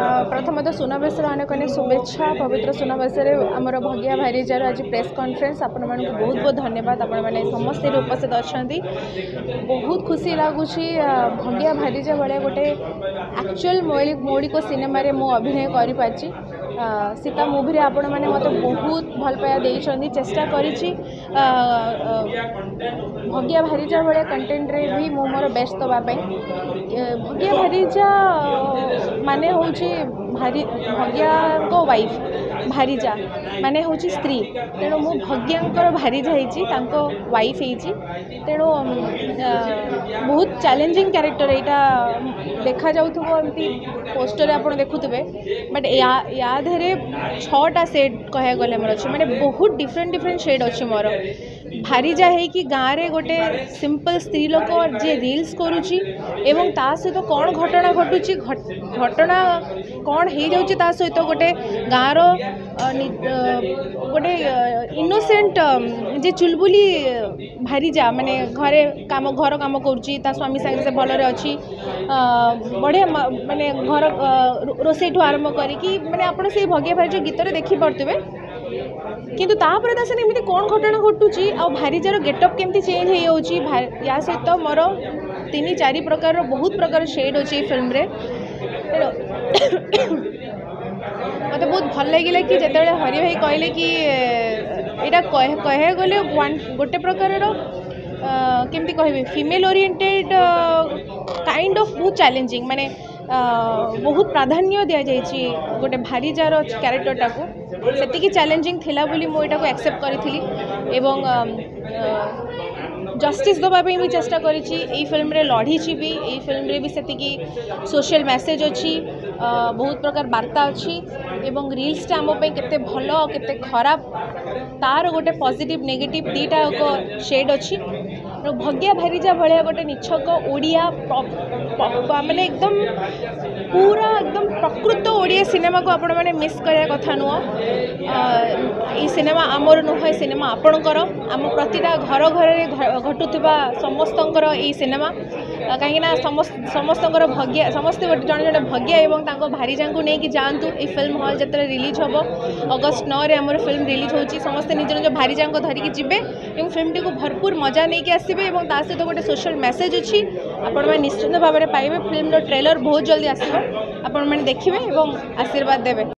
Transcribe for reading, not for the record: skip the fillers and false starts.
प्रथमतः सुनाबेश अनेक अनेक शुभेच्छा पवित्र सुनाबेश आमर भगिया भाईरिजार आज प्रेस कॉन्फ्रेंस आपण मानक बहुत बहुत धन्यवाद आपण मैंने समस्ते उपस्थित अच्छा बहुत खुशी लगुच भगिया भाईरिजा भाया गोटे एक्चुअल मौलिक सिनेमा मु अभिनय कर सीता मुवी आपण मैंने मत बहुत भल पाया देइछंदी चेष्टा करिछि भगिया भाईरिजा भाया कंटेंट रे भी मु मोर बेस्ट दवा भगिया भाईरिजा माने होची भगिया को वाइफ भारीजा माने होची स्त्री तेणु मु भगियांकर भारीजा होती वाइफ होती तेणु बहुत चैलेंजिंग कैरेक्टर यहाँ देखा जामती पोस्टर आप देखुवे बट या धेरे 6टा सेड कह गले मोर अच्छे माने बहुत डिफरेंट शेड अच्छे मोर भारीजा है कि गाँव में गोटे सिंपल स्त्री लोक जी रील्स करुच्ची एवं ता सहित कौन घटना घटुची घटना कौन हो जाऊँगी ता सहित गोटे गाँव गोटे इनोसेंट जे चुलबुली भारीजा माने घर काम करुच्ची स्वामी सागे से भलरे अच्छी बढ़िया माने घर रोसई ठू आरंभ करी माने आपण से भगिया भाईजा गीत देखी पारे किंतु तापर दासन एमती कौन घटना घटुची आ भारीजार गेटअप केमती चेंज हो जाऊँगी या सहित मोर 3-4 प्रकार बहुत प्रकार शेड अच्छे फिल्म रे मत बहुत भल लगे कि जिते हरि भाई कहले कि यहाँ कहे गले गोटे प्रकार केमती कह फीमेल ओरिएंटेड काइंड ऑफ बहुत चैलेंजिंग माने बहुत प्राधान्य दि जाइए गोटे भारीजार क्यारेक्टरटा को सेतिकी चैलेंजिंग थिला बोली मु एटा को एक्सेप्ट करी एवं जस्टिस दवाई भी चेष्टा करी फिल्म रे लड़ी भी यही फिल्म रे भी सेतिकी सोशल मेसेज अच्छी बहुत प्रकार वार्ता अच्छी एवं रील्स आम केते भल केते खराब तार गोटे पॉजिटिव नेगेटिव दीटा एक शेड अच्छी भगिया भारीजा भाया गोटे निछक ओडिया माने एकदम पूरा एकदम प्रकृत ओडिया सिनेमा को आपण मैंने मिस करिया कथा नुह ये सिनेमा आमर नुह सिनेमा आपणकर आम प्रतिटा घर घर घटुवा समस्तंकर ये सिनेमा कहीं समस्तंकर भगिया समस्ते जड़े जड़े भगिया एवं भारीजा को लेकिन जातु ये फिल्म हॉल जो रिलीज हम अगस्ट 9 आमर फिल्म रिलीज होची समस्ते निज निज भारीजा धरिकी जीवे और फिल्म टी को भरपूर मजा नहीं आसबे और ता सहित गोटे सोशल मेसेज अच्छी आपण मैंने निश्चित भाव में पाइबे फिल्म ट्रेलर बहुत जल्दी आसो आपण मैंने देखिए और आशीर्वाद देवे।